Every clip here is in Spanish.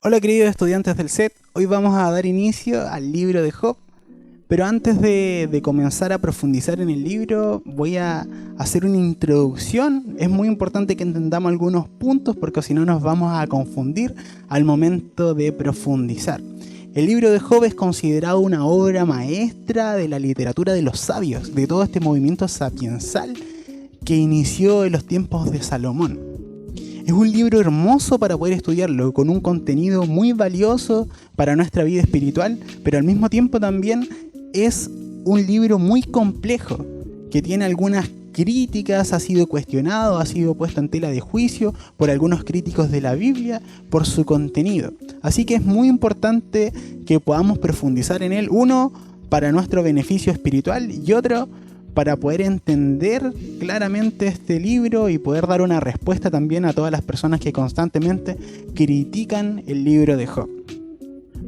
Hola queridos estudiantes del SET, hoy vamos a dar inicio al libro de Job, pero antes de comenzar a profundizar en el libro voy a hacer una introducción. Es muy importante que entendamos algunos puntos porque si no nos vamos a confundir al momento de profundizar. El libro de Job es considerado una obra maestra de la literatura de los sabios, de todo este movimiento sapiensal que inició en los tiempos de Salomón. Es un libro hermoso para poder estudiarlo, con un contenido muy valioso para nuestra vida espiritual, pero al mismo tiempo también es un libro muy complejo, que tiene algunas críticas, ha sido cuestionado, ha sido puesto en tela de juicio por algunos críticos de la Biblia por su contenido. Así que es muy importante que podamos profundizar en él, uno, para nuestro beneficio espiritual y otro, para poder entender claramente este libro y poder dar una respuesta también a todas las personas que constantemente critican el libro de Job.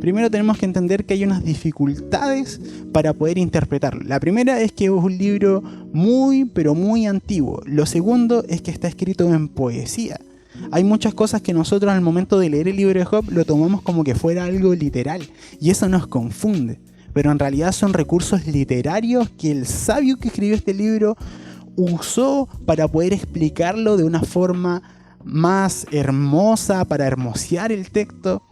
Primero tenemos que entender que hay unas dificultades para poder interpretarlo. La primera es que es un libro muy, pero muy antiguo. Lo segundo es que está escrito en poesía. Hay muchas cosas que nosotros al momento de leer el libro de Job lo tomamos como que fuera algo literal y eso nos confunde. Pero en realidad son recursos literarios que el sabio que escribió este libro usó para poder explicarlo de una forma más hermosa, para hermosear el texto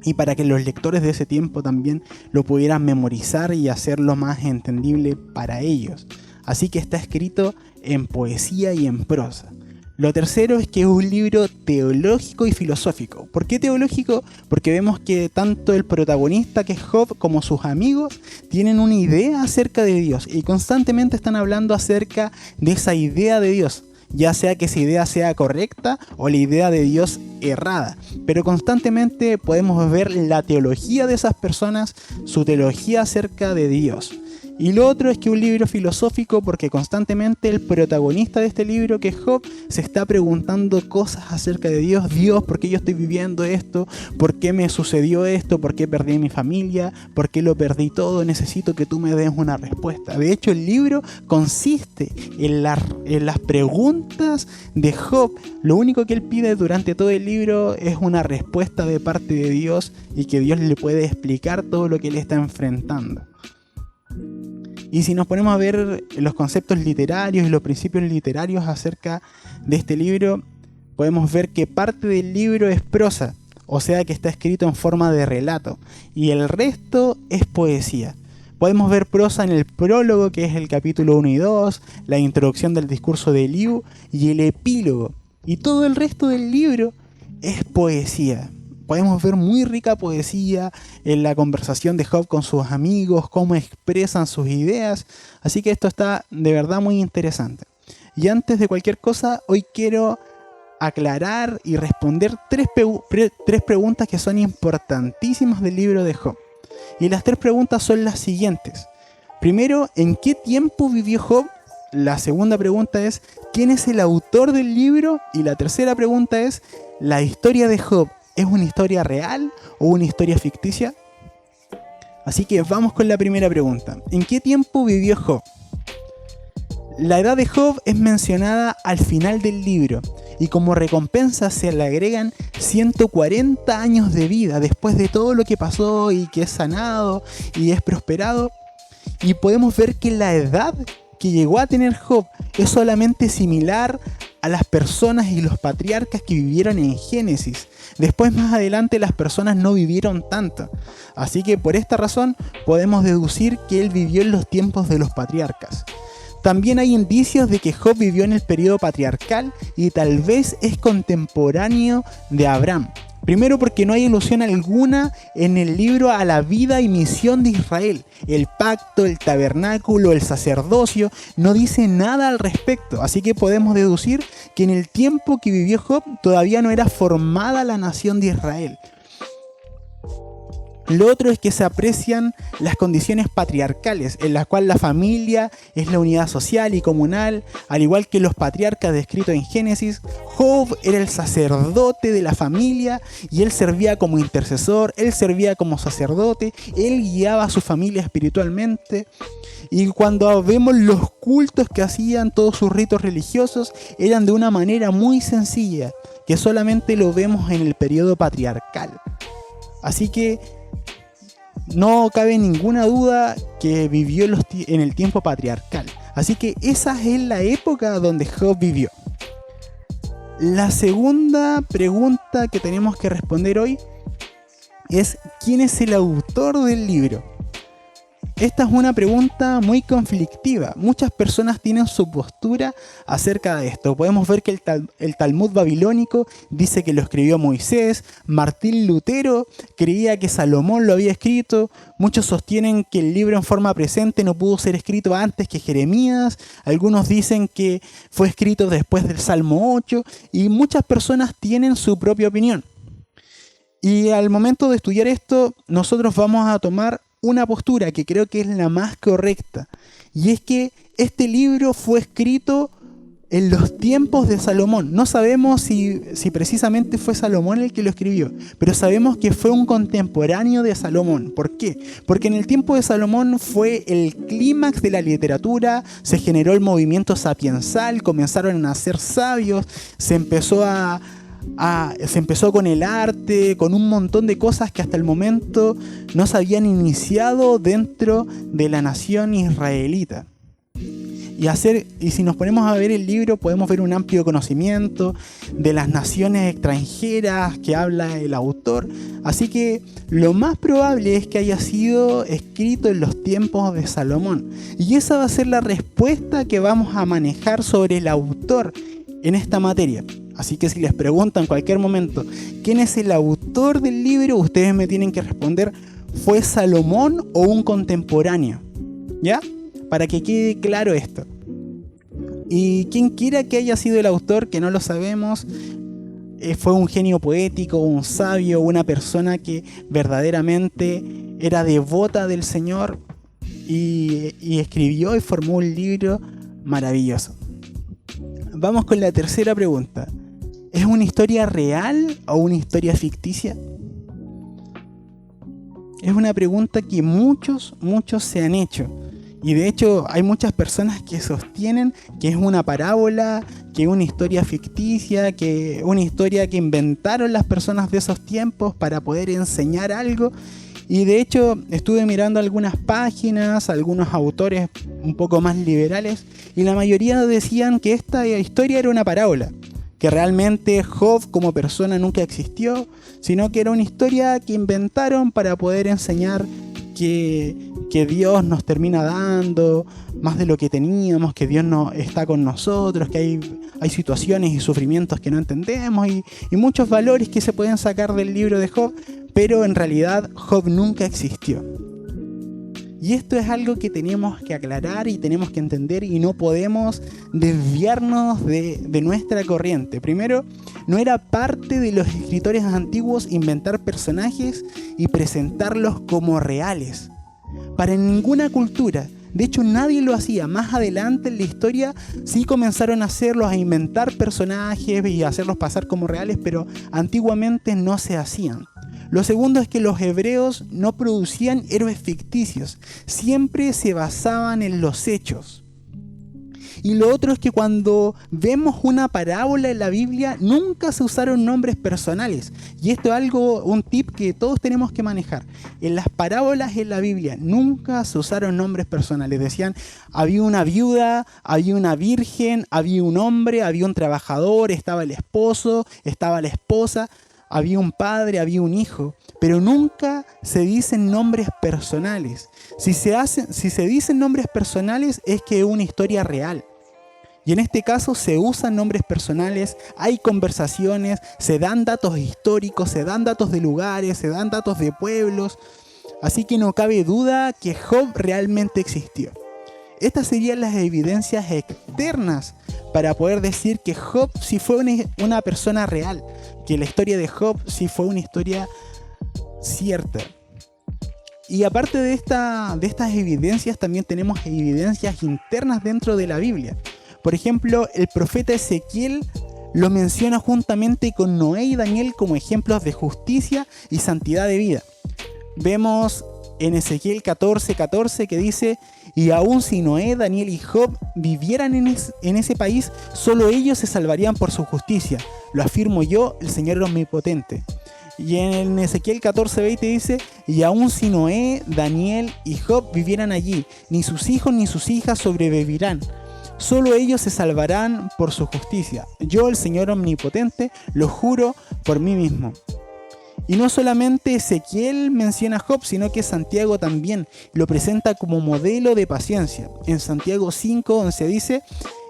y para que los lectores de ese tiempo también lo pudieran memorizar y hacerlo más entendible para ellos. Así que está escrito en poesía y en prosa. Lo tercero es que es un libro teológico y filosófico. ¿Por qué teológico? Porque vemos que tanto el protagonista, que es Job, como sus amigos tienen una idea acerca de Dios y constantemente están hablando acerca de esa idea de Dios, ya sea que esa idea sea correcta o la idea de Dios errada. Pero constantemente podemos ver la teología de esas personas, su teología acerca de Dios. Y lo otro es que un libro filosófico porque constantemente el protagonista de este libro, que es Job, se está preguntando cosas acerca de Dios. Dios, ¿por qué yo estoy viviendo esto? ¿Por qué me sucedió esto? ¿Por qué perdí a mi familia? ¿Por qué lo perdí todo? Necesito que tú me des una respuesta. De hecho, el libro consiste en las preguntas de Job. Lo único que él pide durante todo el libro es una respuesta de parte de Dios y que Dios le puede explicar todo lo que él está enfrentando. Y si nos ponemos a ver los conceptos literarios y los principios literarios acerca de este libro, podemos ver que parte del libro es prosa, o sea que está escrito en forma de relato, y el resto es poesía. Podemos ver prosa en el prólogo, que es el capítulo 1 y 2, la introducción del discurso de Eliú y el epílogo. Y todo el resto del libro es poesía. Podemos ver muy rica poesía en la conversación de Job con sus amigos, cómo expresan sus ideas. Así que esto está de verdad muy interesante. Y antes de cualquier cosa, hoy quiero aclarar y responder tres preguntas que son importantísimas del libro de Job. Y las tres preguntas son las siguientes. Primero, ¿en qué tiempo vivió Job? La segunda pregunta es, ¿quién es el autor del libro? Y la tercera pregunta es, ¿la historia de Job ¿es una historia real o una historia ficticia? Así que vamos con la primera pregunta. ¿En qué tiempo vivió Job? La edad de Job es mencionada al final del libro y como recompensa se le agregan 140 años de vida después de todo lo que pasó y que es sanado y es prosperado. Y podemos ver que la edad que llegó a tener Job es solamente similar a las personas y los patriarcas que vivieron en Génesis. Después, más adelante, las personas no vivieron tanto. Así que por esta razón podemos deducir que él vivió en los tiempos de los patriarcas. También hay indicios de que Job vivió en el periodo patriarcal y tal vez es contemporáneo de Abraham. Primero porque no hay alusión alguna en el libro a la vida y misión de Israel. El pacto, el tabernáculo, el sacerdocio, no dice nada al respecto. Así que podemos deducir que en el tiempo que vivió Job todavía no era formada la nación de Israel. Lo otro es que se aprecian las condiciones patriarcales, en las cuales la familia es la unidad social y comunal, al igual que los patriarcas descritos en Génesis. Job era el sacerdote de la familia y él servía como intercesor, él servía como sacerdote, él guiaba a su familia espiritualmente. Y cuando vemos los cultos que hacían, todos sus ritos religiosos, eran de una manera muy sencilla, que solamente lo vemos en el periodo patriarcal. Así que no cabe ninguna duda que vivió en el tiempo patriarcal. Así que esa es la época donde Job vivió. La segunda pregunta que tenemos que responder hoy es: ¿quién es el autor del libro? Esta es una pregunta muy conflictiva. Muchas personas tienen su postura acerca de esto. Podemos ver que el Talmud babilónico dice que lo escribió Moisés. Martín Lutero creía que Salomón lo había escrito. Muchos sostienen que el libro en forma presente no pudo ser escrito antes que Jeremías. Algunos dicen que fue escrito después del Salmo 8. Y muchas personas tienen su propia opinión. Y al momento de estudiar esto, nosotros vamos a tomar una postura que creo que es la más correcta, y es que este libro fue escrito en los tiempos de Salomón. No sabemos si precisamente fue Salomón el que lo escribió, pero sabemos que fue un contemporáneo de Salomón. ¿Por qué? Porque en el tiempo de Salomón fue el clímax de la literatura, se generó el movimiento sapiensal, comenzaron a nacer sabios, se empezó con el arte, con un montón de cosas que hasta el momento no se habían iniciado dentro de la nación israelita. Y si nos ponemos a ver el libro, podemos ver un amplio conocimiento de las naciones extranjeras que habla el autor. Así que lo más probable es que haya sido escrito en los tiempos de Salomón. Y esa va a ser la respuesta que vamos a manejar sobre el autor en esta materia. Así que si les preguntan en cualquier momento quién es el autor del libro, ustedes me tienen que responder: ¿fue Salomón o un contemporáneo? ¿Ya? Para que quede claro esto. Y quien quiera que haya sido el autor, que no lo sabemos, fue un genio poético, un sabio, una persona que verdaderamente era devota del Señor y escribió y formó un libro maravilloso. Vamos con la tercera pregunta. ¿Es una historia real o una historia ficticia? Es una pregunta que muchos se han hecho. Y de hecho hay muchas personas que sostienen que es una parábola, que es una historia ficticia, que es una historia que inventaron las personas de esos tiempos para poder enseñar algo. Y de hecho estuve mirando algunas páginas, algunos autores un poco más liberales, y la mayoría decían que esta historia era una parábola, que realmente Job como persona nunca existió, sino que era una historia que inventaron para poder enseñar que Dios nos termina dando más de lo que teníamos, que Dios no está con nosotros, que hay situaciones y sufrimientos que no entendemos y muchos valores que se pueden sacar del libro de Job, pero en realidad Job nunca existió. Y esto es algo que tenemos que aclarar y tenemos que entender, y no podemos desviarnos de nuestra corriente. Primero, no era parte de los escritores antiguos inventar personajes y presentarlos como reales. Para ninguna cultura. De hecho, nadie lo hacía. Más adelante en la historia sí comenzaron a hacerlos, a inventar personajes y a hacerlos pasar como reales, pero antiguamente no se hacían. Lo segundo es que los hebreos no producían héroes ficticios, siempre se basaban en los hechos. Y lo otro es que cuando vemos una parábola en la Biblia, nunca se usaron nombres personales. Y esto es un tip que todos tenemos que manejar. En las parábolas en la Biblia nunca se usaron nombres personales. Decían, había una viuda, había una virgen, había un hombre, había un trabajador, estaba el esposo, estaba la esposa, había un padre, había un hijo. Pero nunca se dicen nombres personales. Si se dicen nombres personales es que es una historia real. Y en este caso se usan nombres personales, hay conversaciones, se dan datos históricos, se dan datos de lugares, se dan datos de pueblos. Así que no cabe duda que Job realmente existió. Estas serían las evidencias externas para poder decir que Job sí fue una persona real, que la historia de Job sí fue una historia cierta. Y aparte de estas evidencias, también tenemos evidencias internas dentro de la Biblia. Por ejemplo, el profeta Ezequiel lo menciona juntamente con Noé y Daniel como ejemplos de justicia y santidad de vida. Vemos en Ezequiel 14:14 que dice: y aun si Noé, Daniel y Job vivieran en ese país, solo ellos se salvarían por su justicia. Lo afirmo yo, el Señor omnipotente. Y en Ezequiel 14:20 dice: y aun si Noé, Daniel y Job vivieran allí, ni sus hijos ni sus hijas sobrevivirán. Solo ellos se salvarán por su justicia. Yo, el Señor Omnipotente, lo juro por mí mismo. Y no solamente Ezequiel menciona a Job, sino que Santiago también lo presenta como modelo de paciencia. En Santiago 5:11 dice: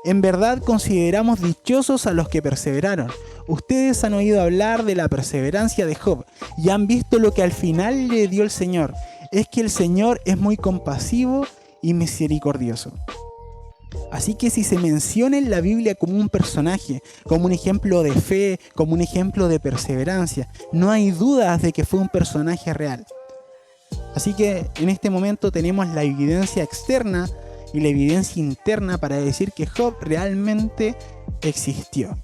en verdad consideramos dichosos a los que perseveraron. Ustedes han oído hablar de la perseverancia de Job y han visto lo que al final le dio el Señor. Es que el Señor es muy compasivo y misericordioso. Así que si se menciona en la Biblia como un personaje, como un ejemplo de fe, como un ejemplo de perseverancia, no hay dudas de que fue un personaje real. Así que en este momento tenemos la evidencia externa y la evidencia interna para decir que Job realmente existió.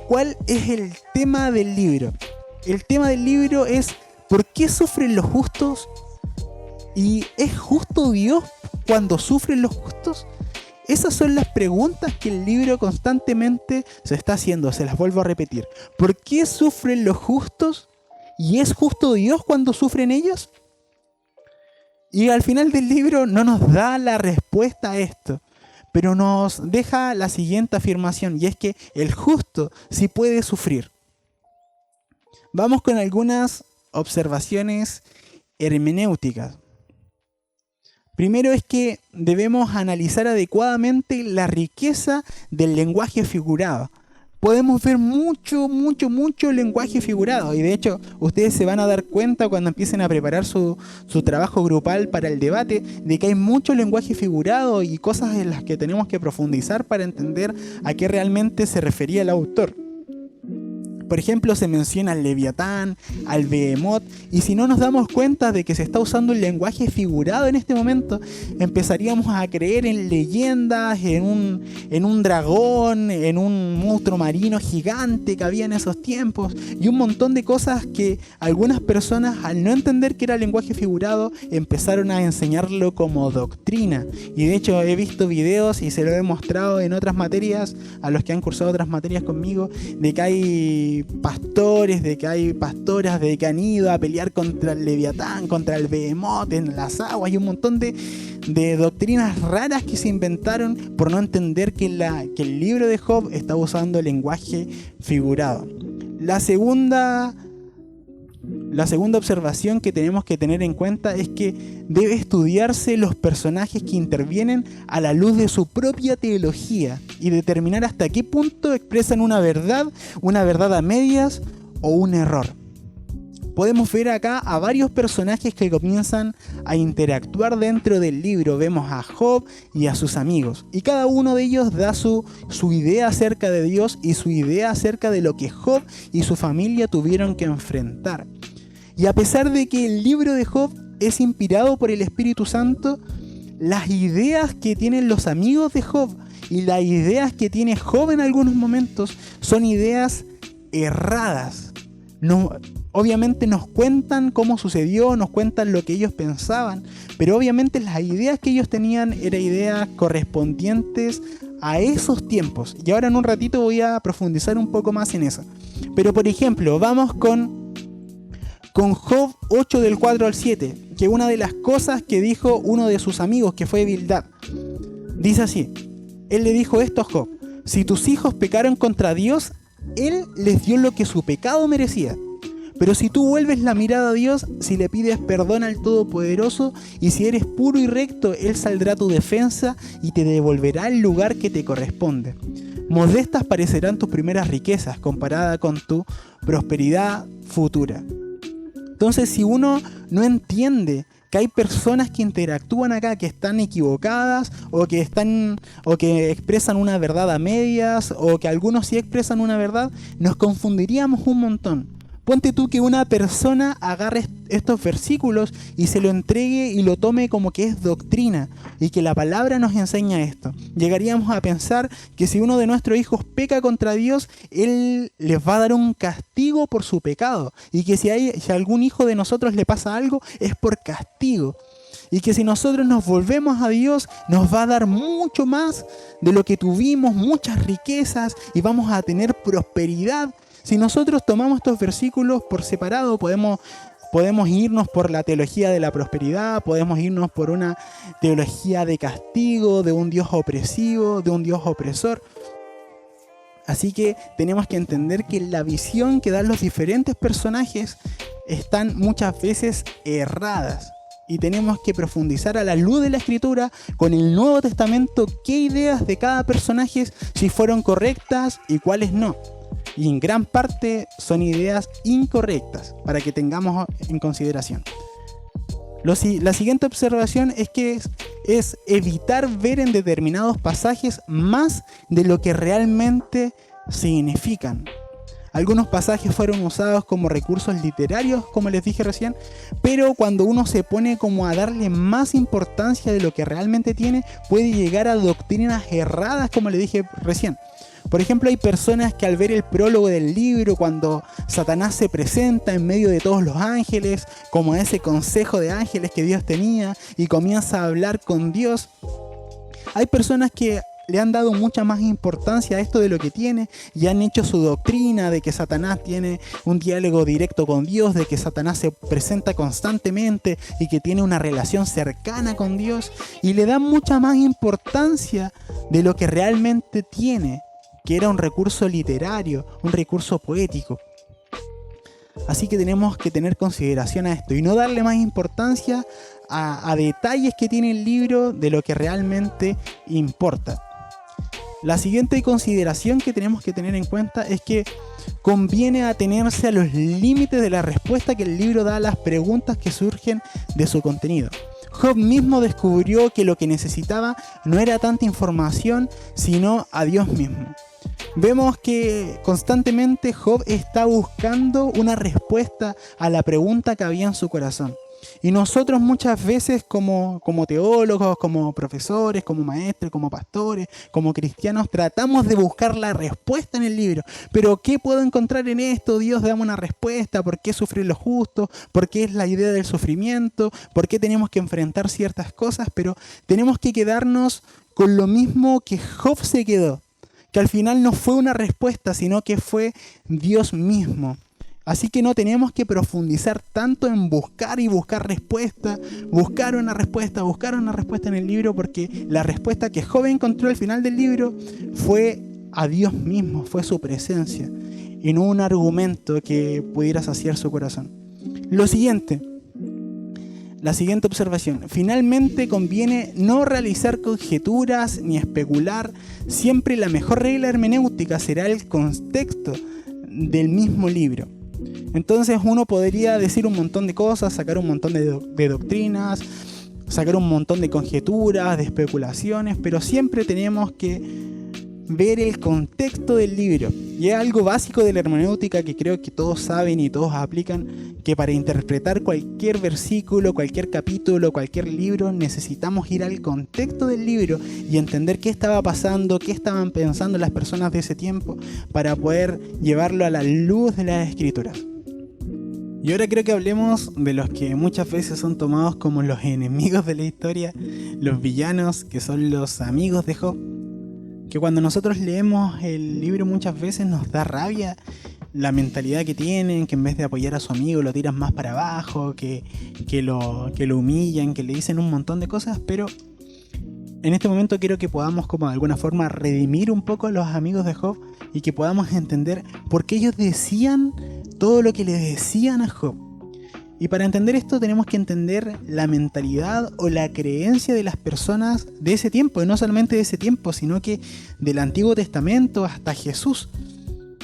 ¿Cuál es el tema del libro? El tema del libro es: ¿por qué sufren los justos? ¿Y es justo Dios cuando sufren los justos? Esas son las preguntas que el libro constantemente se está haciendo. Se las vuelvo a repetir. ¿Por qué sufren los justos? ¿Y es justo Dios cuando sufren ellos? Y al final del libro no nos da la respuesta a esto, pero nos deja la siguiente afirmación, y es que el justo sí puede sufrir. Vamos con algunas observaciones hermenéuticas. Primero es que debemos analizar adecuadamente la riqueza del lenguaje figurado. Podemos ver mucho lenguaje figurado, y de hecho ustedes se van a dar cuenta cuando empiecen a preparar su trabajo grupal para el debate de que hay mucho lenguaje figurado y cosas en las que tenemos que profundizar para entender a qué realmente se refería el autor. Por ejemplo, se menciona al Leviatán, al Behemoth, y si no nos damos cuenta de que se está usando el lenguaje figurado en este momento, empezaríamos a creer en leyendas, en un dragón, en un monstruo marino gigante que había en esos tiempos, y un montón de cosas que algunas personas, al no entender que era lenguaje figurado, empezaron a enseñarlo como doctrina. Y de hecho he visto videos y se lo he mostrado en otras materias, a los que han cursado otras materias conmigo, de que hay pastores, de que hay pastoras, de que han ido a pelear contra el Leviatán, contra el Behemoth en las aguas, y un montón de doctrinas raras que se inventaron por no entender que el libro de Job está usando el lenguaje figurado. La segunda observación que tenemos que tener en cuenta es que debe estudiarse los personajes que intervienen a la luz de su propia teología y determinar hasta qué punto expresan una verdad a medias o un error. Podemos ver acá a varios personajes que comienzan a interactuar dentro del libro. Vemos a Job y a sus amigos, y cada uno de ellos da su idea acerca de Dios y su idea acerca de lo que Job y su familia tuvieron que enfrentar. Y a pesar de que el libro de Job es inspirado por el Espíritu Santo, las ideas que tienen los amigos de Job y las ideas que tiene Job en algunos momentos son ideas erradas. Obviamente nos cuentan cómo sucedió, nos cuentan lo que ellos pensaban, pero obviamente las ideas que ellos tenían eran ideas correspondientes a esos tiempos. Y ahora en un ratito voy a profundizar un poco más en eso. Pero por ejemplo, vamos con Job 8 del 4 al 7, que una de las cosas que dijo uno de sus amigos, que fue Bildad, dice así: él le dijo esto a Job: si tus hijos pecaron contra Dios, Él les dio lo que su pecado merecía. Pero si tú vuelves la mirada a Dios, si le pides perdón al Todopoderoso, y si eres puro y recto, Él saldrá a tu defensa y te devolverá el lugar que te corresponde. Modestas parecerán tus primeras riquezas comparada con tu prosperidad futura. Entonces, si uno no entiende que hay personas que interactúan acá que están equivocadas, o que expresan una verdad a medias, o que algunos sí expresan una verdad, nos confundiríamos un montón. Ponte tú que una persona agarre estos versículos y se lo entregue y lo tome como que es doctrina, y que la palabra nos enseña esto. Llegaríamos a pensar que si uno de nuestros hijos peca contra Dios, Él les va a dar un castigo por su pecado, y que si a algún hijo de nosotros le pasa algo, es por castigo. Y que si nosotros nos volvemos a Dios, nos va a dar mucho más de lo que tuvimos, muchas riquezas, y vamos a tener prosperidad Si nosotros tomamos estos versículos por separado, podemos irnos por la teología de la prosperidad, podemos irnos por una teología de castigo, de un Dios opresivo, de un Dios opresor. Así que tenemos que entender que la visión que dan los diferentes personajes están muchas veces erradas. Y tenemos que profundizar a la luz de la Escritura con el Nuevo Testamento qué ideas de cada personaje si fueron correctas y cuáles no. Y en gran parte son ideas incorrectas para que tengamos en consideración. La siguiente observación es que es evitar ver en determinados pasajes más de lo que realmente significan. Algunos pasajes fueron usados como recursos literarios, como les dije recién, pero cuando uno se pone como a darle más importancia de lo que realmente tiene, puede llegar a doctrinas erradas, como les dije recién. Por ejemplo, hay personas que al ver el prólogo del libro, cuando Satanás se presenta en medio de todos los ángeles, como ese consejo de ángeles que Dios tenía, y comienza a hablar con Dios, hay personas que le han dado mucha más importancia a esto de lo que tiene y han hecho su doctrina de que Satanás tiene un diálogo directo con Dios, de que Satanás se presenta constantemente y que tiene una relación cercana con Dios, y le dan mucha más importancia de lo que realmente tiene, que era un recurso literario, un recurso poético. Así que tenemos que tener consideración a esto y no darle más importancia a detalles que tiene el libro de lo que realmente importa. La siguiente consideración que tenemos que tener en cuenta es que conviene atenerse a los límites de la respuesta que el libro da a las preguntas que surgen de su contenido. Job mismo descubrió que lo que necesitaba no era tanta información, sino a Dios mismo. Vemos que constantemente Job está buscando una respuesta a la pregunta que había en su corazón. Y nosotros muchas veces como teólogos, como profesores, como maestros, como pastores, como cristianos, tratamos de buscar la respuesta en el libro. Pero ¿qué puedo encontrar en esto? Dios, dame una respuesta. ¿Por qué sufrir lo justo? ¿Por qué es la idea del sufrimiento? ¿Por qué tenemos que enfrentar ciertas cosas? Pero tenemos que quedarnos con lo mismo que Job se quedó. Que al final no fue una respuesta, sino que fue Dios mismo. Así que no tenemos que profundizar tanto en buscar y buscar respuesta, buscar una respuesta en el libro, porque la respuesta que Job encontró al final del libro fue a Dios mismo, fue su presencia, y no un argumento que pudiera saciar su corazón. La siguiente observación. Finalmente conviene no realizar conjeturas ni especular. Siempre la mejor regla hermenéutica será el contexto del mismo libro. Entonces uno podría decir un montón de cosas, sacar un montón de doctrinas, sacar un montón de conjeturas, de especulaciones, pero siempre tenemos que ver el contexto del libro. Y es algo básico de la hermenéutica que creo que todos saben y todos aplican, que para interpretar cualquier versículo, cualquier capítulo, cualquier libro, necesitamos ir al contexto del libro y entender qué estaba pasando, qué estaban pensando las personas de ese tiempo, para poder llevarlo a la luz de las Escrituras. Y ahora creo que hablemos de los que muchas veces son tomados como los enemigos de la historia, los villanos, que son los amigos de Job. Que cuando nosotros leemos el libro muchas veces nos da rabia la mentalidad que tienen, que en vez de apoyar a su amigo lo tiran más para abajo, que lo humillan, que le dicen un montón de cosas, pero en este momento quiero que podamos como de alguna forma redimir un poco a los amigos de Job y que podamos entender por qué ellos decían todo lo que le decían a Job. Y para entender esto tenemos que entender la mentalidad o la creencia de las personas de ese tiempo, y no solamente de ese tiempo, sino que del Antiguo Testamento hasta Jesús.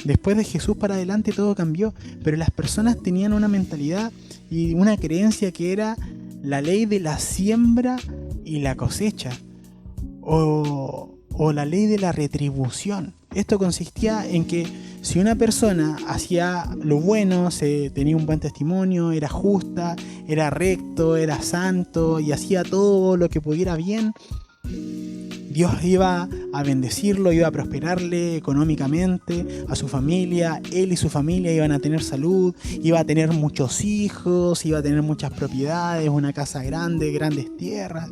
Después de Jesús para adelante todo cambió, pero las personas tenían una mentalidad y una creencia que era la ley de la siembra y la cosecha, o la ley de la retribución. Esto consistía en que si una persona hacía lo bueno, tenía un buen testimonio, era justa, era recto, era santo y hacía todo lo que pudiera bien, Dios iba a bendecirlo, iba a prosperarle económicamente, a su familia, él y su familia iban a tener salud, iba a tener muchos hijos, iba a tener muchas propiedades, una casa grande, grandes tierras,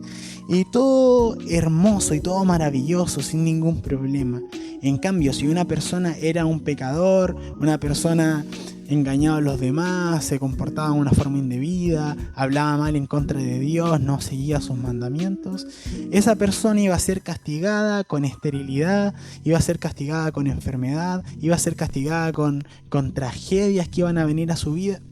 y todo hermoso y todo maravilloso, sin ningún problema. En cambio, si una persona era un pecador, una persona engañaba a los demás, se comportaba de una forma indebida, hablaba mal en contra de Dios, no seguía sus mandamientos, esa persona iba a ser castigada con esterilidad, iba a ser castigada con enfermedad, iba a ser castigada con tragedias que iban a venir a su vida.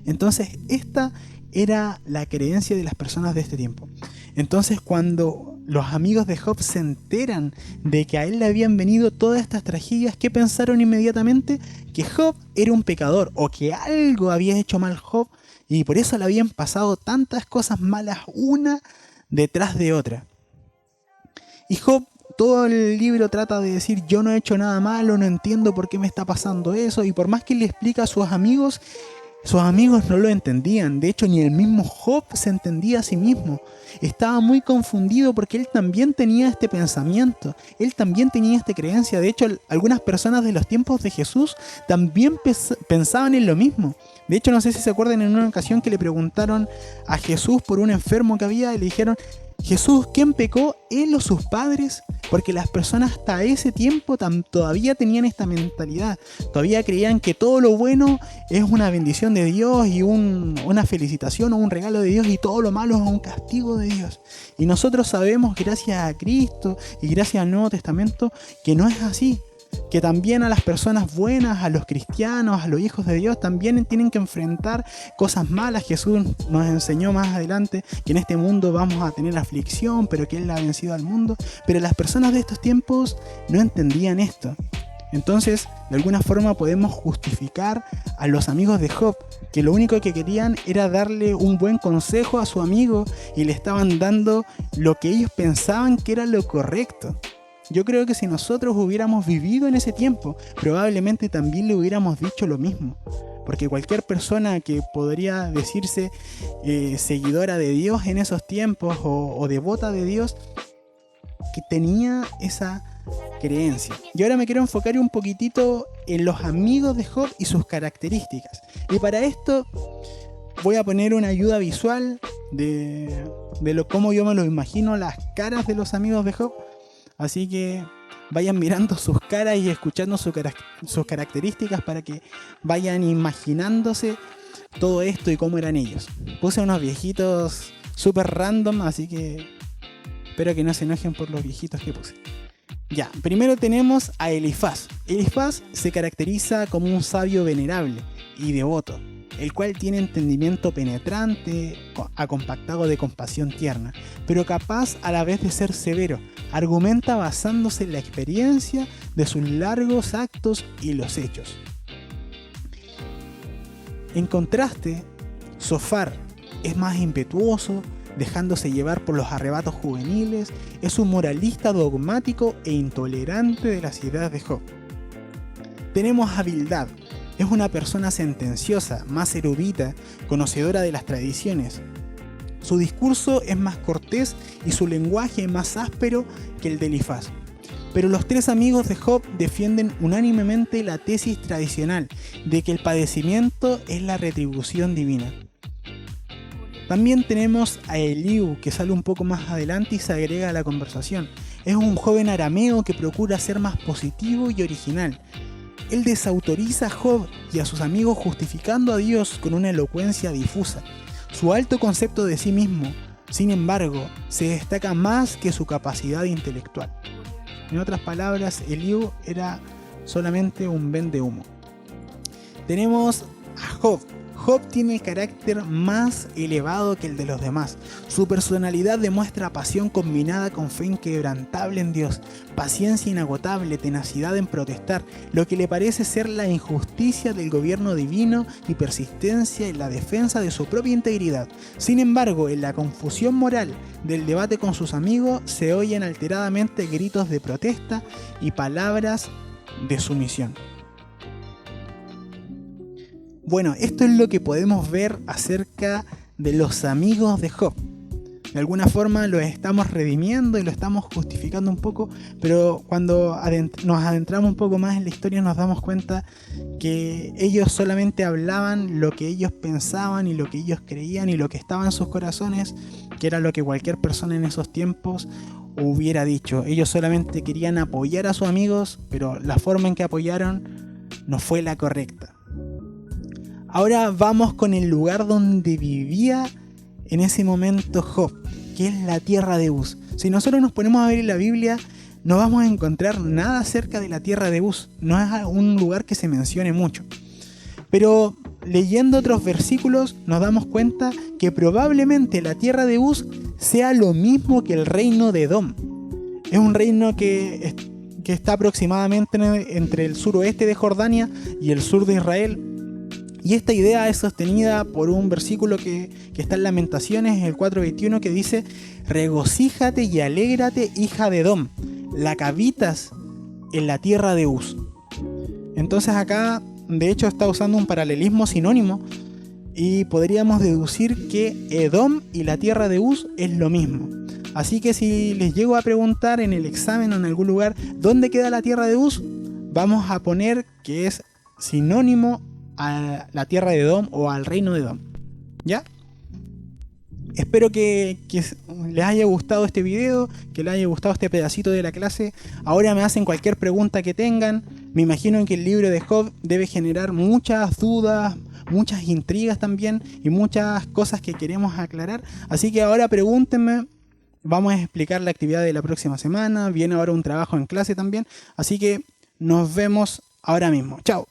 Entonces, esta era la creencia de las personas de este tiempo. Entonces, cuando los amigos de Job se enteran de que a él le habían venido todas estas tragedias, ¿qué pensaron inmediatamente? Que Job era un pecador, o que algo había hecho mal Job, y por eso le habían pasado tantas cosas malas una detrás de otra. Y Job, todo el libro trata de decir: yo no he hecho nada malo, no entiendo por qué me está pasando eso, y por más que le explica a sus amigos no lo entendían. De hecho, ni el mismo Job se entendía a sí mismo. Estaba muy confundido porque él también tenía este pensamiento, él también tenía esta creencia. De hecho, algunas personas de los tiempos de Jesús también pensaban en lo mismo. De hecho, no sé si se acuerdan en una ocasión que le preguntaron a Jesús por un enfermo que había y le dijeron: Jesús, ¿quién pecó, él o sus padres? Porque las personas hasta ese tiempo todavía tenían esta mentalidad. Todavía creían que todo lo bueno es una bendición de Dios y una felicitación o un regalo de Dios, y todo lo malo es un castigo de Dios. Y nosotros sabemos, gracias a Cristo y gracias al Nuevo Testamento, que no es así. Que también a las personas buenas, a los cristianos, a los hijos de Dios, también tienen que enfrentar cosas malas. Jesús nos enseñó más adelante que en este mundo vamos a tener aflicción, pero que Él ha vencido al mundo. Pero las personas de estos tiempos no entendían esto. Entonces, de alguna forma podemos justificar a los amigos de Job, que lo único que querían era darle un buen consejo a su amigo y le estaban dando lo que ellos pensaban que era lo correcto. Yo creo que si nosotros hubiéramos vivido en ese tiempo, probablemente también le hubiéramos dicho lo mismo. Porque cualquier persona que podría decirse seguidora de Dios en esos tiempos o devota de Dios, que tenía esa creencia. Y ahora me quiero enfocar un poquitito en los amigos de Job y sus características. Y para esto voy a poner una ayuda visual de cómo yo me lo imagino, las caras de los amigos de Job. Así que vayan mirando sus caras y escuchando sus características para que vayan imaginándose todo esto y cómo eran ellos. Puse unos viejitos súper random, así que espero que no se enojen por los viejitos que puse. Ya, primero tenemos a Elifaz. Elifaz se caracteriza como un sabio venerable y devoto, el cual tiene entendimiento penetrante, acompactado de compasión tierna, pero capaz a la vez de ser severo. Argumenta basándose en la experiencia de sus largos actos y los hechos. En contraste, Zofar es más impetuoso, dejándose llevar por los arrebatos juveniles, es un moralista dogmático e intolerante de las ideas de Job. Tenemos a Bildad. Es una persona sentenciosa, más erudita, conocedora de las tradiciones. Su discurso es más cortés y su lenguaje más áspero que el de Elifaz. Pero los tres amigos de Job defienden unánimemente la tesis tradicional de que el padecimiento es la retribución divina. También tenemos a Eliú, que sale un poco más adelante y se agrega a la conversación. Es un joven arameo que procura ser más positivo y original. Él desautoriza a Job y a sus amigos justificando a Dios con una elocuencia difusa. Su alto concepto de sí mismo, sin embargo, se destaca más que su capacidad intelectual. En otras palabras, Eliú era solamente un vendehumo. Tenemos a Job. Job tiene el carácter más elevado que el de los demás. Su personalidad demuestra pasión combinada con fe inquebrantable en Dios, paciencia inagotable, tenacidad en protestar, lo que le parece ser la injusticia del gobierno divino y persistencia en la defensa de su propia integridad. Sin embargo, en la confusión moral del debate con sus amigos se oyen alteradamente gritos de protesta y palabras de sumisión. Bueno, esto es lo que podemos ver acerca de los amigos de Job. de alguna forma lo estamos redimiendo y lo estamos justificando un poco, pero cuando nos adentramos un poco más en la historia nos damos cuenta que ellos solamente hablaban lo que ellos pensaban y lo que ellos creían y lo que estaba en sus corazones, que era lo que cualquier persona en esos tiempos hubiera dicho. Ellos solamente querían apoyar a sus amigos, pero la forma en que apoyaron no fue la correcta. Ahora vamos con el lugar donde vivía en ese momento Job, que es la tierra de Uz. Si nosotros nos ponemos a ver en la Biblia, no vamos a encontrar nada acerca de la tierra de Uz. No es un lugar que se mencione mucho. Pero leyendo otros versículos nos damos cuenta que probablemente la tierra de Uz sea lo mismo que el reino de Edom. Es un reino que está aproximadamente entre el suroeste de Jordania y el sur de Israel. Y esta idea es sostenida por un versículo que está en Lamentaciones, el 4:21, que dice: regocíjate y alégrate, hija de Edom, la que habitas en la tierra de Uz. Entonces acá, de hecho, está usando un paralelismo sinónimo y podríamos deducir que Edom y la tierra de Uz es lo mismo. Así que si les llego a preguntar en el examen o en algún lugar ¿dónde queda la tierra de Uz?, vamos a poner que es sinónimo a la tierra de Edom o al reino de Edom. ¿Ya? Espero que les haya gustado este video, que les haya gustado este pedacito de la clase. Ahora me hacen cualquier pregunta que tengan. Me imagino que el libro de Job debe generar muchas dudas, muchas intrigas también y muchas cosas que queremos aclarar. Así que ahora pregúntenme. Vamos a explicar la actividad de la próxima semana. Viene ahora un trabajo en clase también. Así que nos vemos ahora mismo. Chao.